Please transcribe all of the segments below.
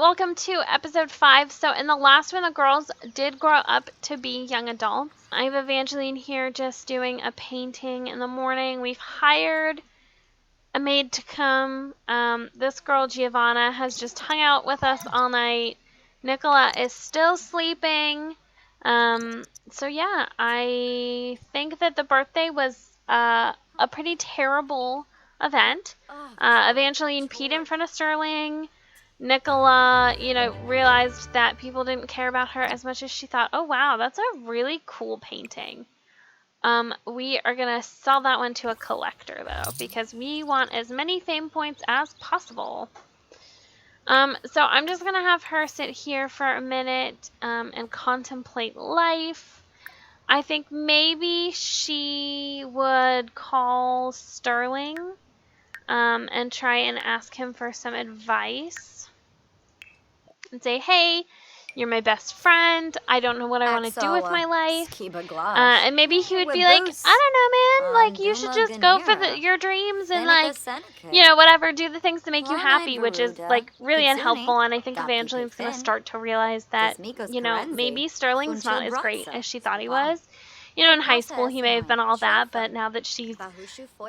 welcome to episode 5. So in the last one, the girls did grow up to be young adults. I have Evangeline here just doing a painting in the morning. We've hired a maid to come. This girl, Giovanna, has just hung out with us all night. Nicola is still sleeping. So yeah, I think that the birthday was a pretty terrible event. Evangeline peed in front of Sterling. Nicola, realized that people didn't care about her as much as she thought. Oh wow, that's a really cool painting. We are gonna sell that one to a collector though, because we want as many fame points as possible. So I'm just gonna have her sit here for a minute, and contemplate life. I think maybe she would call Sterling, and try and ask him for some advice. And say, hey, you're my best friend. I don't know what I want to do with my life. And maybe he would be like, I don't know, man. Like, you should just go for your dreams and, like, whatever, do the things that make you happy, which is, like, really unhelpful. And I think Evangeline's going to start to realize that, maybe Sterling's not as great as she thought he was. In high school, he may have been all that, but now that she's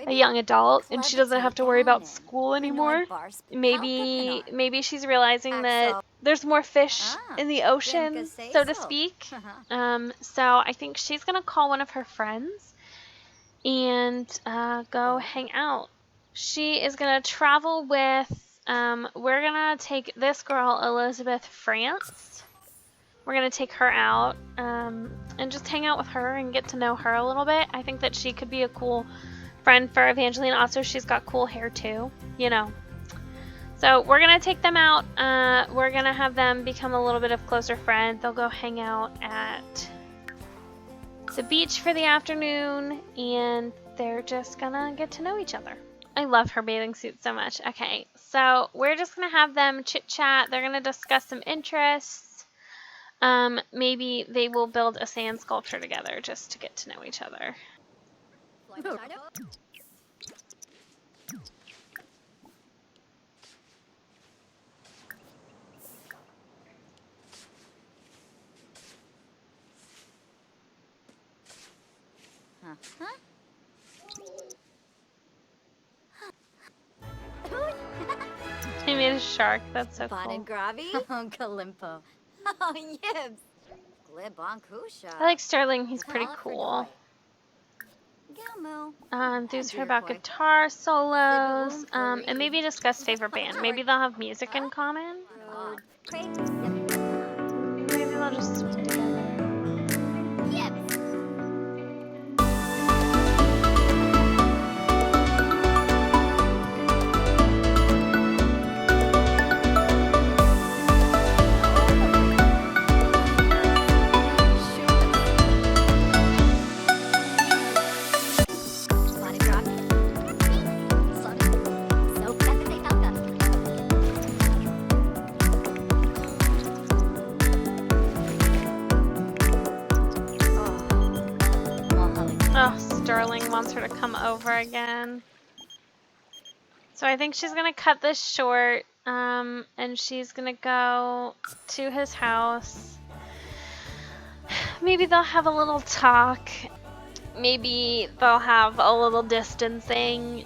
a young adult and she doesn't have to worry about school anymore, maybe she's realizing that there's more fish in the ocean, so to speak. So I think she's going to call one of her friends and go hang out. She is going to travel with, we're going to take this girl, Elizabeth France. We're going to take her out and just hang out with her and get to know her a little bit. I think that she could be a cool friend for Evangeline. Also, she's got cool hair too, So we're going to take them out. We're going to have them become a little bit of closer friends. They'll go hang out at the beach for the afternoon, and they're just going to get to know each other. I love her bathing suit so much. Okay, so we're just going to have them chit-chat. They're going to discuss some interests. Maybe they will build a sand sculpture together just to get to know each other. He made a shark. That's so cool. Kalimpo. Oh, yibs. I like Sterling. He's pretty cool. These are about guitar solos. And maybe discuss favorite band. Maybe they'll have music in common. Maybe they'll just swim together. Sterling wants her to come over again. So I think she's going to cut this short, and she's going to go to his house. Maybe they'll have a little talk. Maybe they'll have a little distancing.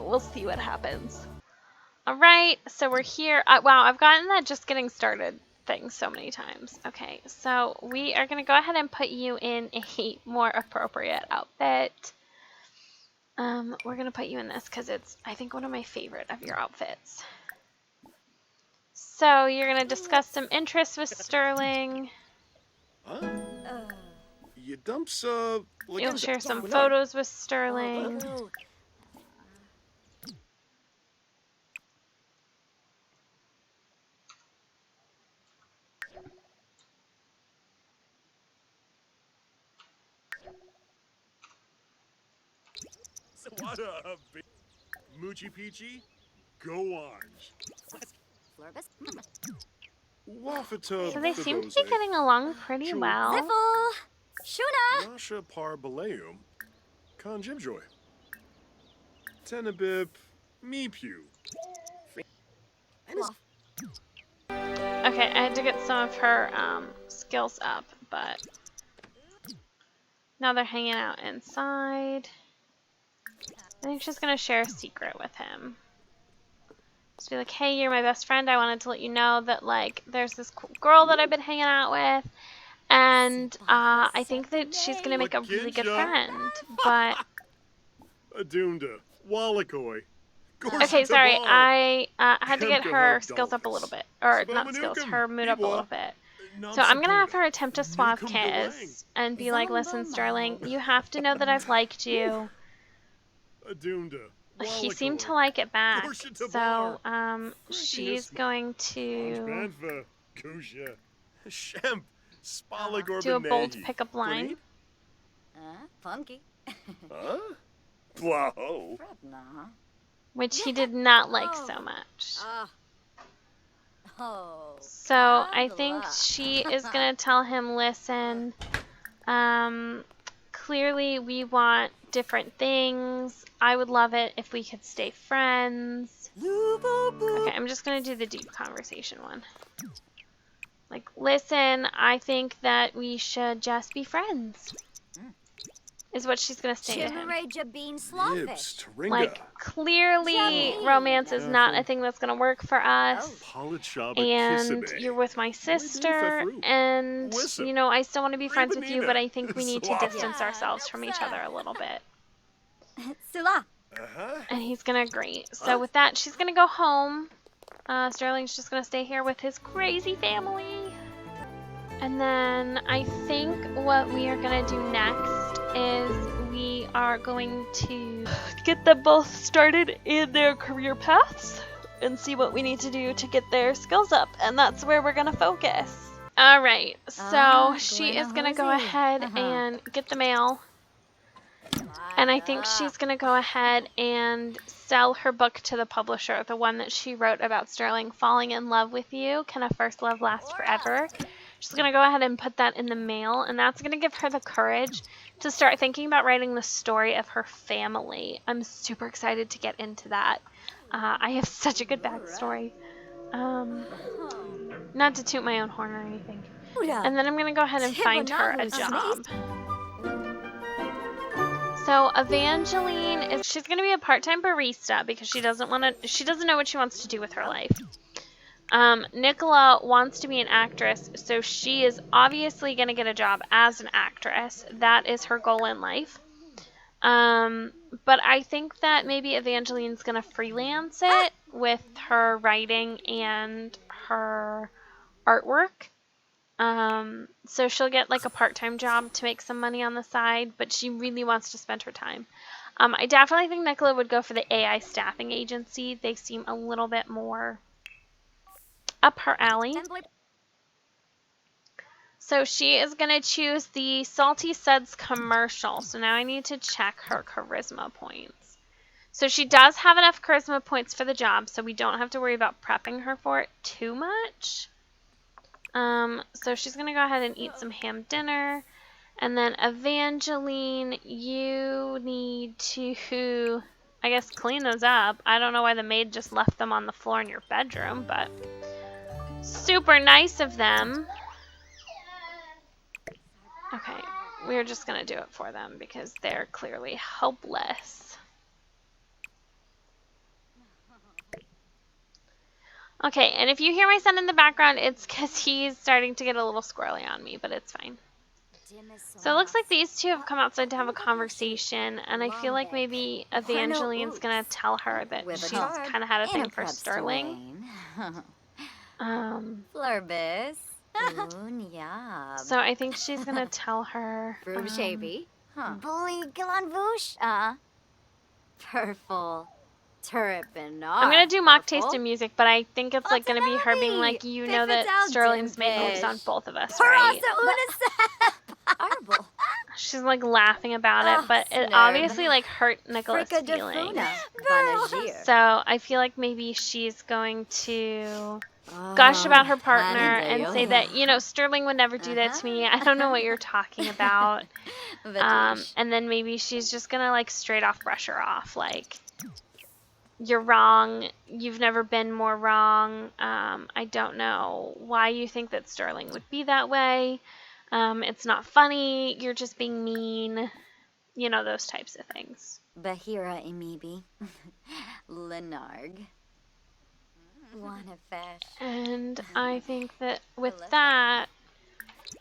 We'll see what happens. Alright, so we're here. Wow, I've gotten that just getting started thing so many times. Okay, so we are going to go ahead and put you in a more appropriate outfit. We're going to put you in this because it's, I think, one of my favorite of your outfits. So you're going to discuss some interests with Sterling. You'll share some photos with Sterling. Moochie Peachy, go orange. So they seem to be getting along pretty well. Shuna! Rasha Parbaleum, Conjibjoy. Tenebip, Meepew. Okay, I had to get some of her skills up, but now they're hanging out inside. I think she's gonna share a secret with him. Just be like, hey, you're my best friend. I wanted to let you know that, like, there's this cool girl that I've been hanging out with, and I think that she's gonna make a really good friend. But Adunda. Wallakoi. okay, sorry, Gorshatabar. I had to get her skills up a little bit, or not skills, her mood up a little bit. So I'm gonna have her attempt to suave kiss and be like, listen, Sterling, you have to know that I've liked you. Adunda. He seemed to like it back. So she's going to Shemp. do a bold pickup line. Funky. Huh? Blaho. Which he did not like so much. Oh. So I think she is going to tell him, listen, clearly we want different things. I would love it if we could stay friends. Okay, I'm just going to do the deep conversation one. Like, listen, I think that we should just be friends. Is what she's going to say to him. Like, clearly romance is not a thing that's going to work for us. And you're with my sister, and, you know, I still want to be friends with you, but I think we need to distance ourselves from each other a little bit. And he's going to agree. So with that, she's going to go home. Sterling's just going to stay here with his crazy family. And then I think what we are going to do next is we are going to get them both started in their career paths and see what we need to do to get their skills up. And that's where we're going to focus. All right. So she is going to go ahead and get the mail. And I think she's going to go ahead and sell her book to the publisher, the one that she wrote about Sterling falling in love with you. Can a first love last forever? She's going to go ahead and put that in the mail, and that's going to give her the courage to start thinking about writing the story of her family. I'm super excited to get into that. I have such a good backstory. Not to toot my own horn or anything. And then I'm going to go ahead and find her a job. So Evangeline she's going to be a part-time barista because she doesn't know what she wants to do with her life. Nicola wants to be an actress, so she is obviously going to get a job as an actress. That is her goal in life. But I think that maybe Evangeline's going to freelance it with her writing and her artwork. So she'll get like a part-time job to make some money on the side, but she really wants to spend her time. I definitely think Nicola would go for the AI staffing agency. They seem a little bit more up her alley. So she is going to choose the Salty Suds commercial. So now I need to check her charisma points. So she does have enough charisma points for the job, so we don't have to worry about prepping her for it too much. So she's going to go ahead and eat some ham dinner. And then Evangeline, you need to, I guess, clean those up. I don't know why the maid just left them on the floor in your bedroom, but super nice of them. Okay, we're just going to do it for them because they're clearly helpless. Okay, and if you hear my son in the background, it's because he's starting to get a little squirrely on me, but it's fine. So it looks like these two have come outside to have a conversation, and I feel like maybe Evangeline's going to tell her that she's kind of had a thing for Sterling. Flurbis. So I think she's going to tell her... Bully Galanvush. Purple. I'm going to do mock taste in music, but I think it's like going to be her being like, you know that Sterling's made moves on both of us, right? She's like laughing about it, but it obviously like hurt Nicola's feelings. So I feel like maybe she's going to gush about her partner and say that, you know, Sterling would never do that to me. I don't know what you're talking about. And then maybe she's just going to like straight off brush her off. Like, you're wrong. You've never been more wrong. I don't know why you think that Sterling would be that way. It's not funny. You're just being mean. You know, those types of things. Bahira Imibi. Lenarg. Wanna fish. And I think that with that,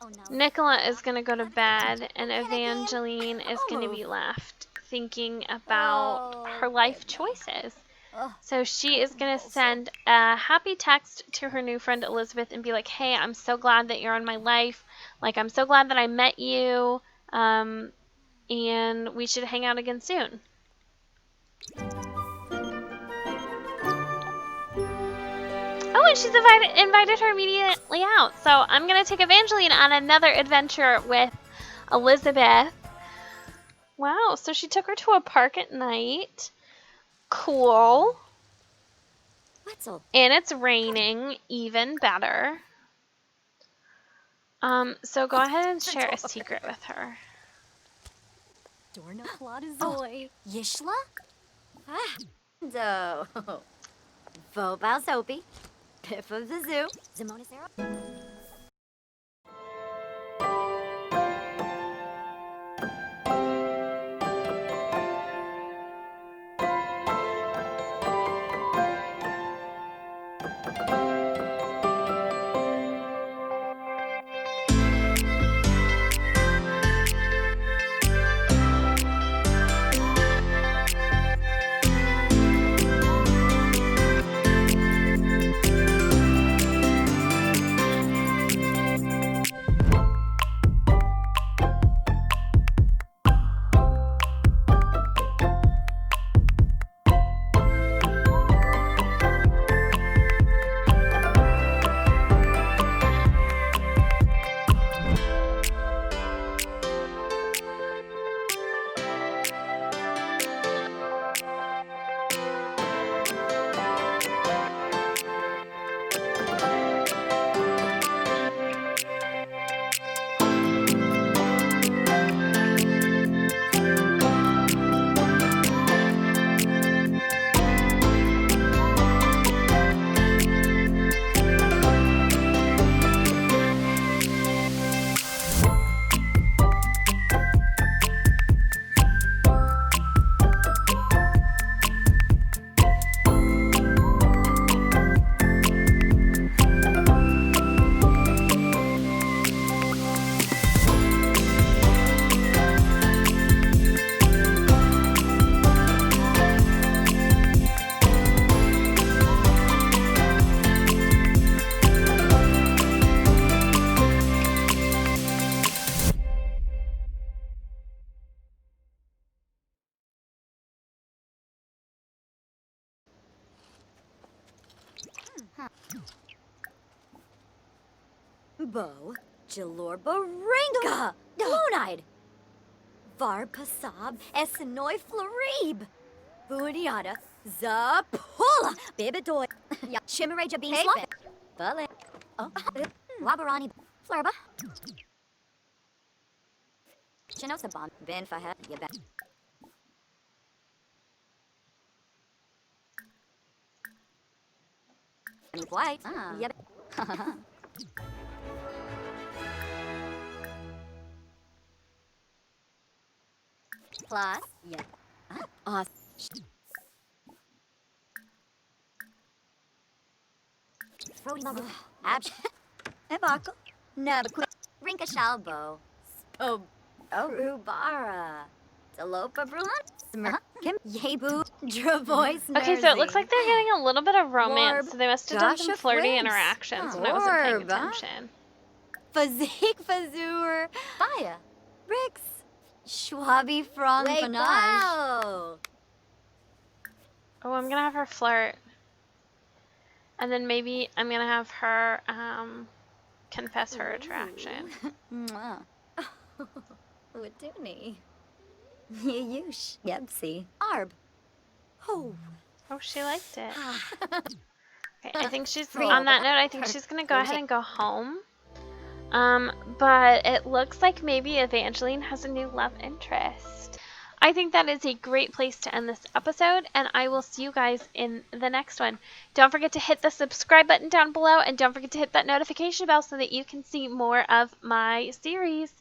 Oh no. Nicola is going to go to bed and Evangeline is going to be left thinking about her life choices. So she is going to send a happy text to her new friend Elizabeth and be like, hey, I'm so glad that you're in my life. Like, I'm so glad that I met you. And we should hang out again soon. Oh, and she's invited her immediately out. So I'm going to take Evangeline on another adventure with Elizabeth. Wow, so she took her to a park at night. Cool. Wetzel. And it's raining, even better. So go ahead and share a secret with her. Dorna Platazoy. Yishla? Ah. Do. Vobal Soapy. Piff of the Zoo. Zimona Sarah. Bo, Jalorba Ringa, Blue-eyed, Varpasab, Essenoi Florib, Buniata, Zapula, Bibidoy, Chimareja Bean Swap, Bullet, oh, Wabarani, Flurba, Chinosaban, Ben Fahet, Yabet. White, Yabet. Plus, yeah. Brody Mama. Abs. Ebako. Nabaqu. Rinka Shalbo. Oh. Rubara. Dalopa Brulan. Kim. Yebu. Dravois. Okay, so it looks like they're getting a little bit of romance. So they must have done some Joshua flirty Flims. interactions when I wasn't paying Orb, huh? attention. Fazik Fazur. Faya. Rix. Schwabi Fran Fanage. Oh, I'm gonna have her flirt. And then maybe I'm gonna have her confess her attraction. Waduni. Yush. Yepsi. Arb. Oh. Oh, she liked it. Okay, I think she's on that note. I think she's gonna go ahead and go home. But it looks like maybe Evangeline has a new love interest. I think that is a great place to end this episode, and I will see you guys in the next one. Don't forget to hit the subscribe button down below, and don't forget to hit that notification bell so that you can see more of my series.